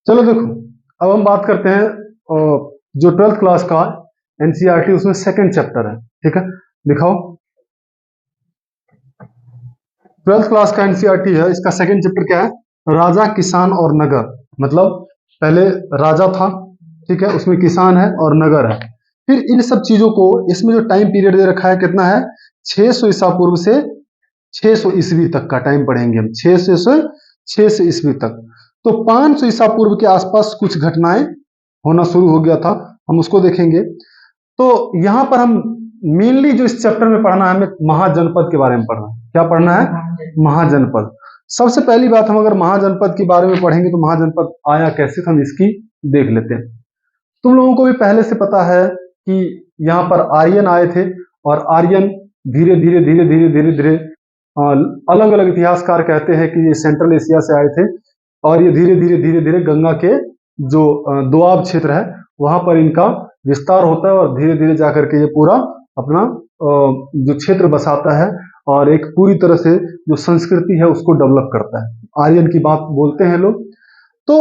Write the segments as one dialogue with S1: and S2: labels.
S1: चलो देखो, अब हम बात करते हैं जो 12th क्लास का एनसीईआरटी, उसमें सेकंड चैप्टर है। ठीक है, दिखाओ। 12th क्लास का एनसीईआरटी है, इसका सेकंड चैप्टर क्या है? राजा, किसान और नगर। मतलब पहले राजा था, ठीक है, उसमें किसान है और नगर है। फिर इन सब चीजों को, इसमें जो टाइम पीरियड दे रखा है कितना है? 600 ईसा पूर्व से 600 ईस्वी तक का टाइम पढ़ेंगे हम। 600 ईस्वी तक। तो 500 ईसा पूर्व के आसपास कुछ घटनाएं होना शुरू हो गया था, हम उसको देखेंगे। तो यहां पर हम मेनली जो इस चैप्टर में पढ़ना है, हमें महाजनपद के बारे में पढ़ना है। क्या पढ़ना है? महाजनपद। सबसे पहली बात, हम अगर महाजनपद के बारे में पढ़ेंगे तो महाजनपद आया कैसे, तो हम इसकी देख लेते हैं। तुम लोगों को भी पहले से पता है कि यहाँ पर आर्यन आए थे, और आर्यन धीरे धीरे धीरे धीरे धीरे धीरे अलग अलग इतिहासकार कहते हैं कि ये सेंट्रल एशिया से आए थे, और ये धीरे धीरे धीरे धीरे गंगा के जो दोआब क्षेत्र है वहां पर इनका विस्तार होता है, और धीरे धीरे जाकर के ये पूरा अपना जो क्षेत्र बसाता है, और एक पूरी तरह से जो संस्कृति है उसको डेवलप करता है। आर्यन की बात बोलते हैं लोग। तो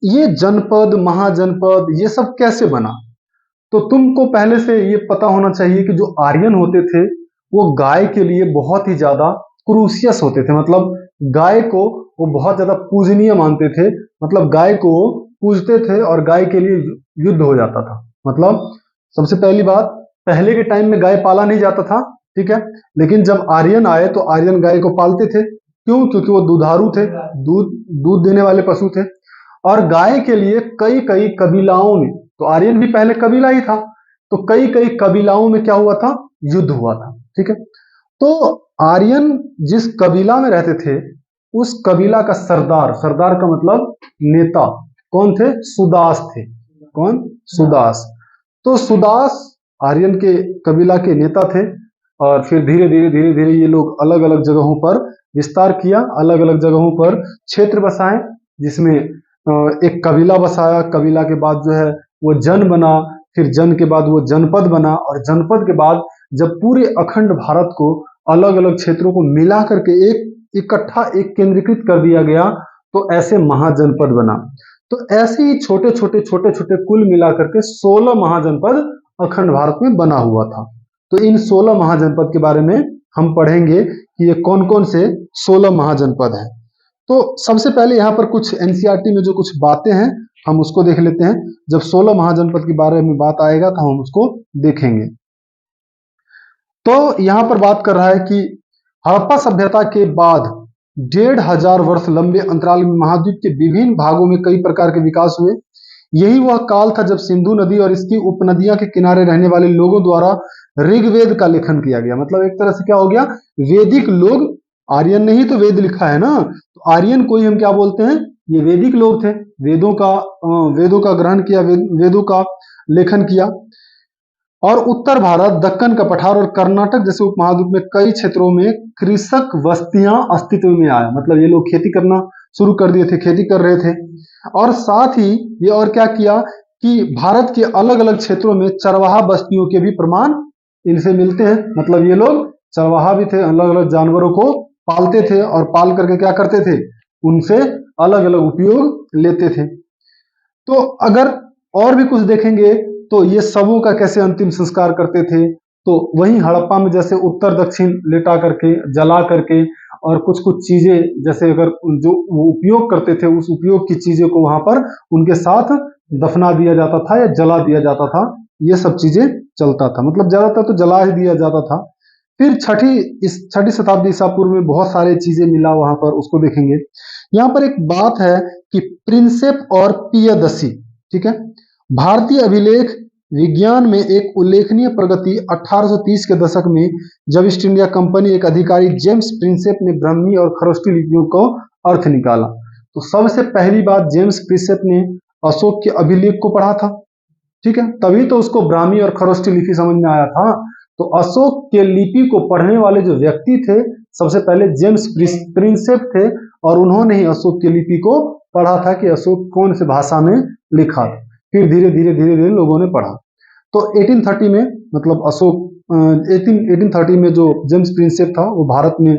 S1: ये जनपद, महाजनपद, ये सब कैसे बना? तो तुमको पहले से ये पता होना चाहिए कि जो आर्यन होते थे वो गाय के लिए बहुत ही ज्यादा क्रूसियस होते थे। मतलब गाय को वो बहुत ज्यादा पूजनीय मानते थे। मतलब गाय को पूजते थे और गाय के लिए युद्ध हो जाता था। मतलब सबसे पहली बात, पहले के टाइम में गाय पाला नहीं जाता था, ठीक है, लेकिन जब आर्यन आए तो आर्यन गाय को पालते थे। क्यों? क्योंकि वो दुधारू थे, दूध देने वाले पशु थे। और गाय के लिए कई कई कबीलाओं में, तो आर्यन भी पहले कबीला ही था, तो कई कई कबीलाओं में क्या हुआ था? युद्ध हुआ था। ठीक है, तो आर्यन जिस कबीला में रहते थे उस कबीला का सरदार, सरदार का मतलब नेता, कौन थे? सुदास थे। कौन? सुदास। तो सुदास आर्यन के कबीला के नेता थे, और फिर धीरे धीरे धीरे धीरे ये लोग अलग अलग जगहों पर विस्तार किया, अलग अलग जगहों पर क्षेत्र बसाए, जिसमें एक कबीला बसाया। कबीला के बाद जो है वो जन बना, फिर जन के बाद वो जनपद बना, और जनपद के बाद जब पूरे अखंड भारत को अलग अलग क्षेत्रों को मिला करके एक इकट्ठा, एक केंद्रीकृत कर दिया गया, तो ऐसे महाजनपद बना। तो ऐसे ही छोटे छोटे छोटे छोटे कुल मिलाकर के 16 महाजनपद अखंड भारत में बना हुआ था। तो इन 16 महाजनपद के बारे में हम पढ़ेंगे कि ये कौन कौन से 16 महाजनपद हैं। तो सबसे पहले यहाँ पर कुछ एनसीईआरटी में जो कुछ बातें हैं हम उसको देख लेते हैं। जब 16 महाजनपद के बारे में बात आएगा तो हम उसको देखेंगे। तो यहाँ पर बात कर रहा है कि हड़प्पा सभ्यता के बाद 1500 वर्ष लंबे अंतराल में महाद्वीप के विभिन्न भागों में कई प्रकार के विकास हुए। यही वह काल था जब सिंधु नदी और इसकी उपनदियां के किनारे रहने वाले लोगों द्वारा ऋग्वेद का लेखन किया गया। मतलब एक तरह से क्या हो गया? वैदिक लोग, आर्यन ने ही तो वेद लिखा है ना, तो आर्यन को ही हम क्या बोलते हैं? ये वैदिक लोग थे। वेदों का ग्रहण किया, वेदों का लेखन किया। और उत्तर भारत, दक्कन का पठार और कर्नाटक जैसे उपमहाद्वीप में कई क्षेत्रों में कृषक बस्तियां अस्तित्व में आया। मतलब ये लोग खेती करना शुरू कर दिए थे, खेती कर रहे थे। और साथ ही ये और क्या किया कि भारत के अलग अलग क्षेत्रों में चरवाहा बस्तियों के भी प्रमाण इनसे मिलते हैं। मतलब ये लोग चरवाहा भी थे, अलग अलग जानवरों को पालते थे, और पाल करके क्या करते थे? उनसे अलग अलग उपयोग लेते थे। तो अगर और भी कुछ देखेंगे तो ये सबों का कैसे अंतिम संस्कार करते थे, तो वहीं हड़प्पा में जैसे उत्तर दक्षिण लेटा करके, जला करके, और कुछ कुछ चीजें जैसे अगर जो वो उपयोग करते थे उस उपयोग की चीजों को वहां पर उनके साथ दफना दिया जाता था या जला दिया जाता था। ये सब चीजें चलता था। मतलब ज्यादातर तो जला ही दिया जाता था। फिर छठी शताब्दी ईसा पूर्व में बहुत सारी चीजें मिला वहां पर, उसको देखेंगे। यहाँ पर एक बात है कि प्रिंसेप और पियदसी, ठीक है, भारतीय अभिलेख विज्ञान में एक उल्लेखनीय प्रगति 1830 के दशक में, जब ईस्ट इंडिया कंपनी एक अधिकारी जेम्स प्रिंसेप ने ब्राह्मी और खरोष्टी लिपियों को अर्थ निकाला। तो सबसे पहली बात, जेम्स प्रिंसेप ने अशोक के अभिलेख को पढ़ा था, ठीक है, तभी तो उसको ब्राह्मी और खरोष्टी लिपि समझ में आया था। तो अशोक के लिपि को पढ़ने वाले जो व्यक्ति थे सबसे पहले जेम्स प्रिंसेप थे, और उन्होंने ही अशोक की लिपि को पढ़ा था कि अशोक कौन से भाषा में लिखा था। फिर धीरे धीरे धीरे धीरे लोगों ने पढ़ा। तो 1830 में, मतलब अशोक 1830 में जो जेम्स प्रिंसेप था वो भारत में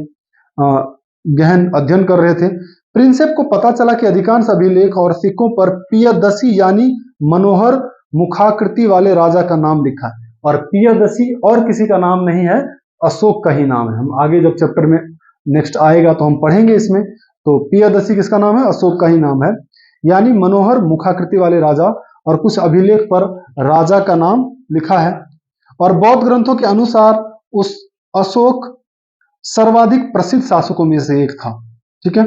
S1: गहन अध्ययन कर रहे थे। प्रिंसेप को पता चला कि अधिकांश अभिलेख और सिक्कों पर पियदसी यानी मनोहर मुखाकृति वाले राजा का नाम लिखा है, और पियदसी और किसी का नाम नहीं है, अशोक का ही नाम है। हम आगे जब चैप्टर में नेक्स्ट आएगा तो हम पढ़ेंगे इसमें। तो पियदसी किसका नाम है? अशोक का ही नाम है, यानी मनोहर मुखाकृति वाले राजा, और कुछ अभिलेख पर राजा का नाम लिखा है। और बौद्ध ग्रंथों के अनुसार उस अशोक सर्वाधिक प्रसिद्ध शासकों में से एक था, ठीक है।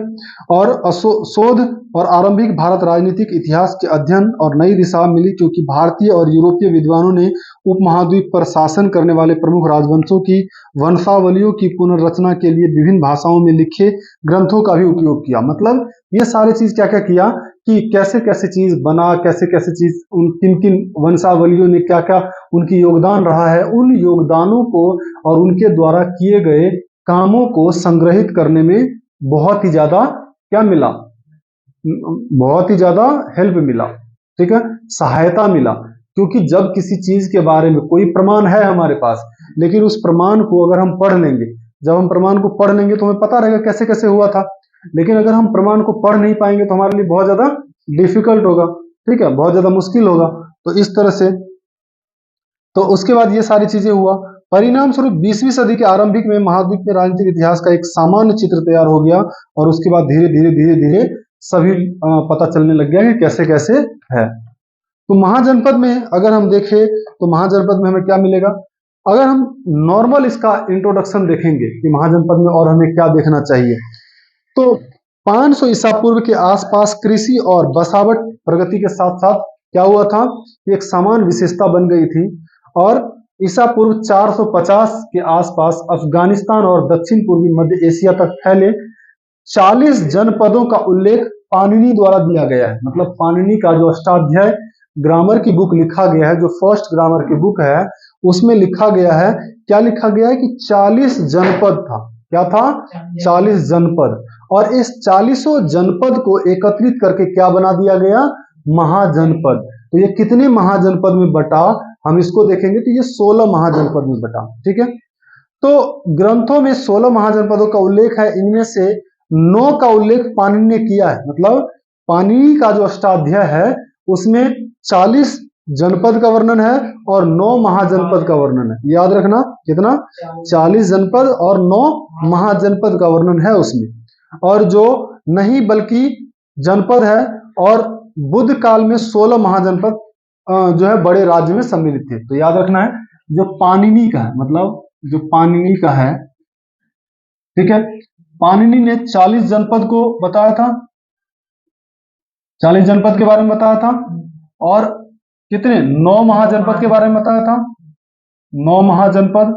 S1: और शोध और आरंभिक भारत राजनीतिक इतिहास के अध्ययन और नई दिशा मिली, क्योंकि भारतीय और यूरोपीय विद्वानों ने उपमहाद्वीप पर शासन करने वाले प्रमुख राजवंशों की वंशावलियों की पुनर्रचना के लिए विभिन्न भाषाओं में लिखे ग्रंथों का भी उपयोग किया। मतलब ये सारी चीज क्या क्या किया कि कैसे कैसे चीज बना, कैसे कैसे चीज, उन किन किन वंशावलियों ने क्या क्या उनकी योगदान रहा है, उन योगदानों को और उनके द्वारा किए गए कामों को संग्रहित करने में बहुत ही ज्यादा क्या मिला, बहुत ही ज्यादा हेल्प मिला, ठीक है, सहायता मिला। क्योंकि जब किसी चीज के बारे में कोई प्रमाण है हमारे पास, लेकिन उस प्रमाण को अगर हम पढ़ लेंगे, जब हम प्रमाण को पढ़ लेंगे तो हमें पता रहेगा कैसे कैसे हुआ था। लेकिन अगर हम प्रमाण को पढ़ नहीं पाएंगे तो हमारे लिए बहुत ज्यादा डिफिकल्ट होगा, ठीक है, बहुत ज्यादा मुश्किल होगा। तो इस तरह से, तो उसके बाद ये सारी चीजें हुआ। परिणाम स्वरूप 20वीं सदी के आरंभिक में महाद्वीप में राजनीतिक इतिहास का एक सामान्य चित्र तैयार हो गया, और उसके बाद धीरे धीरे धीरे धीरे सभी पता चलने लग गया कि कैसे कैसे है। तो महाजनपद में अगर हम देखें तो महाजनपद में हमें क्या मिलेगा? अगर हम नॉर्मल इसका इंट्रोडक्शन देखेंगे कि महाजनपद में और हमें क्या देखना चाहिए, तो 500 ईसा पूर्व के आसपास कृषि और बसावट प्रगति के साथ साथ क्या हुआ था, एक समान विशेषता बन गई थी। और ईसा पूर्व 450 के आसपास अफगानिस्तान और दक्षिण पूर्वी मध्य एशिया तक फैले 40 जनपदों का उल्लेख पाणिनि द्वारा दिया गया है। मतलब पाणिनि का जो अष्टाध्याय ग्रामर की बुक लिखा गया है, जो फर्स्ट ग्रामर की बुक है, उसमें लिखा गया है, क्या लिखा गया है कि 40 जनपद था। क्या था? 40 जनपद। और इस 40 जनपद को एकत्रित करके क्या बना दिया गया? महाजनपद। तो ये कितने महाजनपद में बटा, हम इसको देखेंगे तो ये 16 महाजनपद में बटा, ठीक है। तो ग्रंथों में 16 महाजनपदों का उल्लेख है, इनमें से 9 का उल्लेख पाणिनि ने किया है। मतलब पाणिनि का जो अष्टाध्याय है उसमें 40 जनपद का वर्णन है और 9 महाजनपद का वर्णन है। याद रखना कितना? 40 जनपद और 9 महाजनपद का वर्णन है उसमें। और जो नहीं बल्कि जनपद है, और बुद्ध काल में 16 महाजनपद जो है बड़े राज्य में सम्मिलित थे। तो याद रखना है जो पाणिनि का है, मतलब जो पाणिनि का है, ठीक है, पाणिनि ने 40 जनपद को बताया था, 40 जनपद के बारे में बताया था, और कितने? 9 महाजनपद के बारे में बताया था, 9 महाजनपद,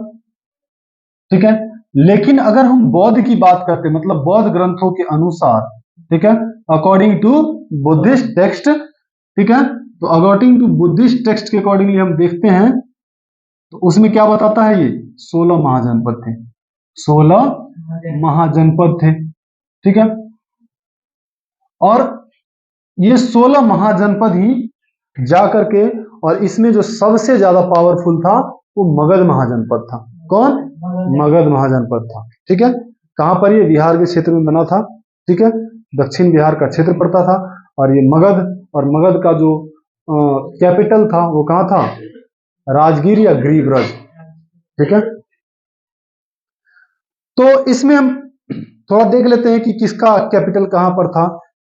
S1: ठीक है। लेकिन अगर हम बौद्ध की बात करते हैं, मतलब बौद्ध ग्रंथों के अनुसार, ठीक है, अकॉर्डिंग टू बुद्धिस्ट टेक्स्ट, ठीक है, तो अकॉर्डिंग टू बुद्धिस्ट टेक्स्ट के अकॉर्डिंगली हम देखते हैं तो उसमें क्या बताता है, ये 16 महाजनपद थे, 16 महाजनपद थे, ठीक है। और ये 16 महाजनपद ही जा करके, और इसमें जो सबसे ज्यादा पावरफुल था वो मगध महाजनपद था। कौन? मगध महाजनपद था, ठीक है। कहां पर? ये बिहार के क्षेत्र में बना था, ठीक है, दक्षिण बिहार का क्षेत्र पड़ता था। और ये मगध, और मगध का जो कैपिटल था वो कहां था? राजगीर या ग्रीवराज, ठीक है। तो इसमें हम थोड़ा देख लेते हैं कि किसका कैपिटल कहां पर था,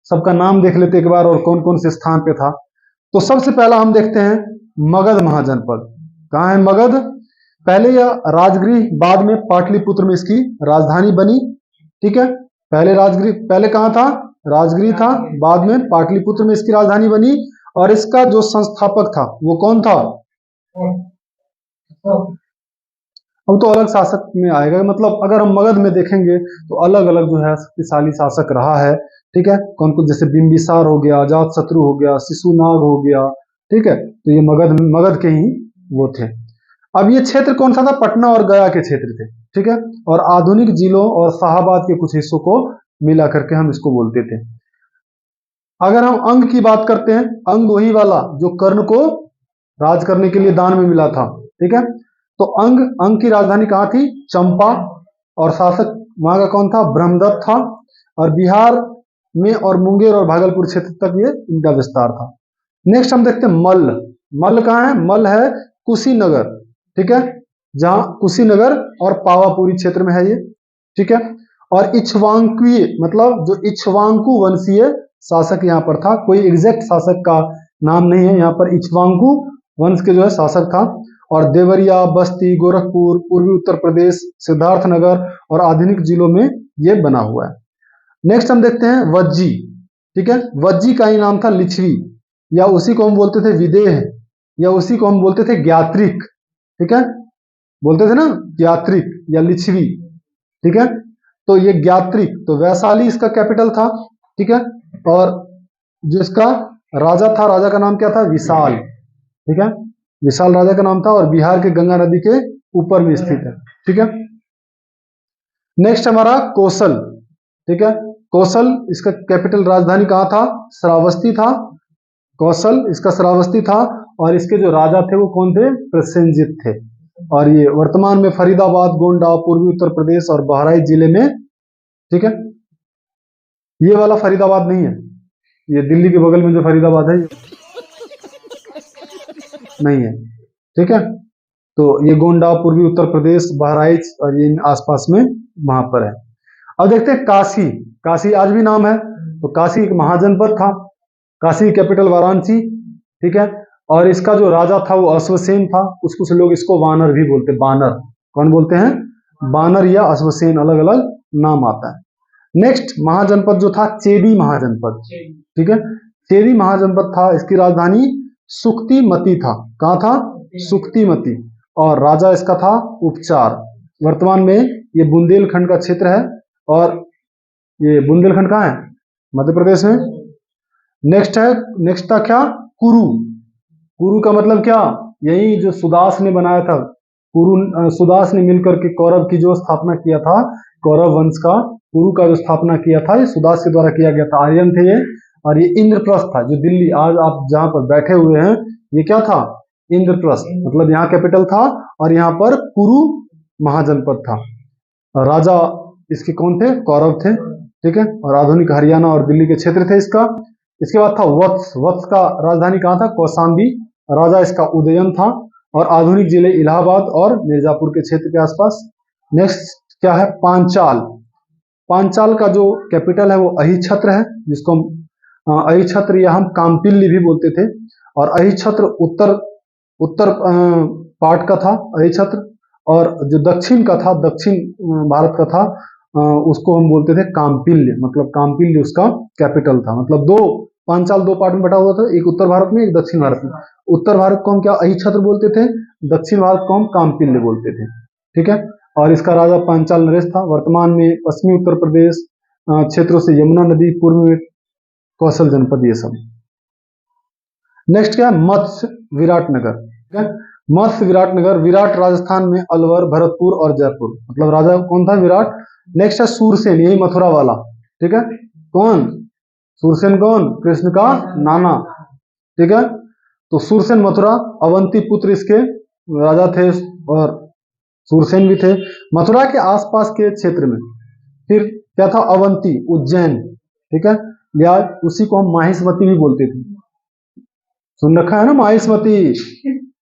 S1: सबका नाम देख लेते हैं एक बार, और कौन कौन से स्थान पे था। तो सबसे पहला हम देखते हैं मगध महाजनपद। कहां है मगध? पहले यह राजगृह, बाद में पाटलिपुत्र में इसकी राजधानी बनी, ठीक है। पहले राजगृह, पहले कहां था? राजगृह था, बाद में पाटलिपुत्र में इसकी राजधानी बनी। और इसका जो संस्थापक था वो कौन था? अब तो अलग शासक में आएगा, मतलब अगर हम मगध में देखेंगे तो अलग अलग जो है शक्तिशाली शासक रहा है, ठीक है। कौन कौन? जैसे बिंबिसार हो गया, अजातशत्रु हो गया, शिशुनाग हो गया, ठीक है। तो ये मगध के ही वो थे। अब ये क्षेत्र कौन सा था? पटना और गया के क्षेत्र थे, ठीक है। और आधुनिक जिलों और शाहाबाद के कुछ हिस्सों को मिला करके हम इसको बोलते थे। अगर हम अंग की बात करते हैं, अंग वही वाला जो कर्ण को राज करने के लिए दान में मिला था, ठीक है। तो अंग की राजधानी कहां थी? चंपा। और शासक वहां का कौन था? ब्रह्मदत्त था। और बिहार में और मुंगेर और भागलपुर क्षेत्र तक ये इनका विस्तार था। नेक्स्ट हम देखते हैं मल्ल। मल्ल कहाँ है? मल्ल है कुशीनगर, ठीक है, जहां कुशीनगर और पावापुरी क्षेत्र में है ये, ठीक है। और इक्ष्वाकुई मतलब जो इक्ष्वाकु वंशीय शासक यहाँ पर था, कोई एग्जैक्ट शासक का नाम नहीं है यहाँ पर, इक्ष्वाकु वंश के जो है शासक था। और देवरिया, बस्ती, गोरखपुर, पूर्वी उत्तर प्रदेश, सिद्धार्थनगर और आधुनिक जिलों में ये बना हुआ है। नेक्स्ट हम देखते हैं वज्जी, ठीक है। वज्जी का ही नाम था लिच्छवी, या उसी को हम बोलते थे विदेह, या उसी को हम बोलते थे ज्ञात्रिक, ठीक है, बोलते थे ना ज्ञात्रिक या लिच्छवी, ठीक है। तो ये ज्ञात्रिक, तो वैशाली इसका कैपिटल था, ठीक है। और जो इसका राजा था, राजा का नाम क्या था? विशाल, ठीक है, विशाल राजा का नाम था, और बिहार के गंगा नदी के ऊपर में स्थित है, ठीक है। नेक्स्ट हमारा कौशल, ठीक है। कौशल इसका कैपिटल राजधानी कहाँ था? श्रावस्ती था। कौशल इसका श्रावस्ती था, और इसके जो राजा थे वो कौन थे? प्रसेनजित थे। और ये वर्तमान में फरीदाबाद, गोंडा, पूर्वी उत्तर प्रदेश और बहराइच जिले में, ठीक है। ये वाला फरीदाबाद नहीं है, ये दिल्ली के बगल में जो फरीदाबाद है नहीं है, ठीक है। तो ये गोंडा, पूर्वी उत्तर प्रदेश, बहराइच और ये इन आसपास में वहां पर है। अब देखते हैं काशी। काशी आज भी नाम है, तो काशी एक महाजनपद था। काशी की कैपिटल वाराणसी, ठीक है। और इसका जो राजा था वो अश्वसेन था। कुछ कुछ लोग इसको वानर भी बोलते हैं, बानर। कौन बोलते हैं? बानर या अश्वसेन, अलग अलग नाम आता है। नेक्स्ट महाजनपद जो था चेदी महाजनपद, ठीक है। चेदी महाजनपद था, इसकी राजधानी सुक्तिमती था। कहाँ था? सुक्तिमती। और राजा इसका था उपचार। वर्तमान में ये बुंदेलखंड का क्षेत्र है, और ये बुंदेलखंड कहाँ है? मध्य प्रदेश में। नेक्स्ट था क्या? कुरु। कुरु का मतलब क्या? यही जो सुदास ने बनाया था, कुरु सुदास ने मिलकर के कौरव की जो स्थापना किया था, कौरव वंश का, कुरु का जो स्थापना किया था, ये सुदास के द्वारा किया गया था। आर्यन थे ये। और ये इंद्रप्रस्थ था, जो दिल्ली आज आप जहां पर बैठे हुए हैं, ये क्या था? इंद्रप्रस्थ, मतलब यहाँ कैपिटल था, और यहाँ पर कुरु महाजनपद था। और राजा इसके कौन थे? कौरव थे, ठीक है। और आधुनिक हरियाणा और दिल्ली के क्षेत्र थे इसका। इसके बाद था वत्स। वत्स का राजधानी कहाँ था? कौशाम्बी। राजा इसका उदयन था, और आधुनिक जिले इलाहाबाद और मिर्जापुर के क्षेत्र के आसपास। नेक्स्ट क्या है? पांचाल। पांचाल का जो कैपिटल है वो अहिछत्र है, जिसको हम अहिछत्र या हम कामपिल्ली भी बोलते थे। और अहिछत्र उत्तर उत्तर पार्ट का था अहिछत्र, और जो दक्षिण का था, दक्षिण भारत का था, उसको हम बोलते थे कामपिल्य। मतलब कामपिल्य उसका कैपिटल था। मतलब दो पांचाल दो पार्ट में बटा हुआ था, एक उत्तर भारत में, एक दक्षिण भारत में। उत्तर भारत को हम क्या अहिछत्र बोलते थे, दक्षिण भारत को हम कामपिल्य बोलते थे, ठीक है। और इसका राजा पांचाल नरेश था। वर्तमान में पश्चिमी उत्तर प्रदेश क्षेत्रों से यमुना नदी, पूर्व में कौशल जनपद, ये सब। नेक्स्ट क्या? मत्स्य विराटनगर, ठीक है। मत्स्य विराटनगर, विराट राजस्थान में अलवर, भरतपुर और जयपुर। मतलब राजा कौन था? विराट। नेक्स्ट है सूरसेन, यही मथुरा वाला, ठीक है। कौन? सूरसेन कौन? कृष्ण का नाना, ठीक है। तो सूरसेन मथुरा, अवंती पुत्र इसके राजा थे, और सूरसेन भी थे मथुरा के आसपास के क्षेत्र में। फिर क्या था? अवंती, उज्जैन, ठीक है। या उसी को हम माहिष्मती भी बोलते थे। सुन रखा है ना माहिष्मती,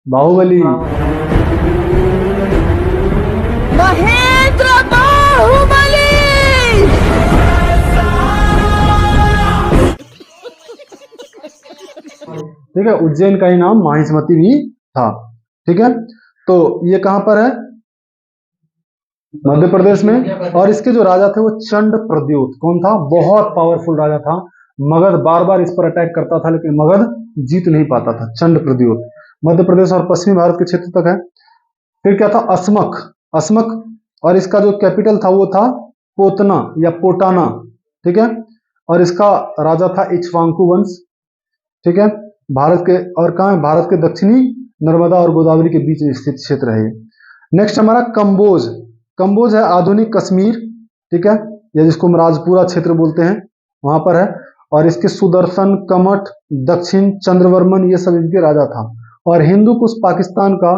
S1: बाहुबली।
S2: महेंद्र बाहुबली।
S1: ठीक है, उज्जैन का ही नाम माहिष्मती भी था, ठीक है। तो ये कहां पर है? मध्य प्रदेश में। और इसके जो राजा थे वो चंड प्रद्योत। कौन था? बहुत पावरफुल राजा था। मगध बार बार इस पर अटैक करता था, लेकिन मगध जीत नहीं पाता था। चंड प्रद्योत मध्य प्रदेश और पश्चिमी भारत के क्षेत्र तक है। फिर क्या था? अस्मक। अस्मक, और इसका जो कैपिटल था वो था पोतना या पोटाना, ठीक है। और इसका राजा था इक्ष्वाकु वंश, ठीक है। भारत के, और कहाँ है? भारत के दक्षिणी नर्मदा और गोदावरी के बीच में स्थित क्षेत्र है ये। नेक्स्ट हमारा कंबोज। कंबोज है आधुनिक कश्मीर, ठीक है, या जिसको हम राजपुरा क्षेत्र बोलते हैं, वहां पर है। और इसके सुदर्शन, कमठ, दक्षिण, चंद्रवर्मन, ये सब इनके राजा था। और हिंदू कुश पाकिस्तान का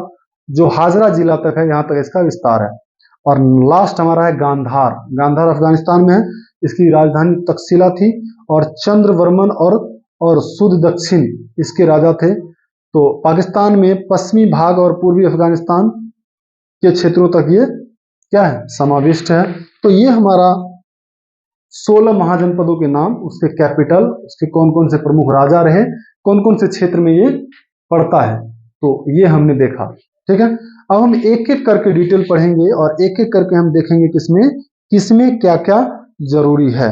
S1: जो हाजरा जिला तक है, यहाँ तक इसका विस्तार है। और लास्ट हमारा है गांधार। गांधार अफगानिस्तान में है। इसकी राजधानी तक्षशिला थी, और चंद्रवर्मन और सुध दक्षिण इसके राजा थे। तो पाकिस्तान में पश्चिमी भाग और पूर्वी अफगानिस्तान के क्षेत्रों तक ये क्या है, समाविष्ट है। तो ये हमारा 16 महाजनपदों के नाम, उसके कैपिटल, उसके कौन कौन से प्रमुख राजा रहे, कौन कौन से क्षेत्र में ये पड़ता है, तो ये हमने देखा। ठीक है, अब हम एक एक करके डिटेल पढ़ेंगे और एक एक करके हम देखेंगे किसमें किसमें क्या क्या जरूरी है।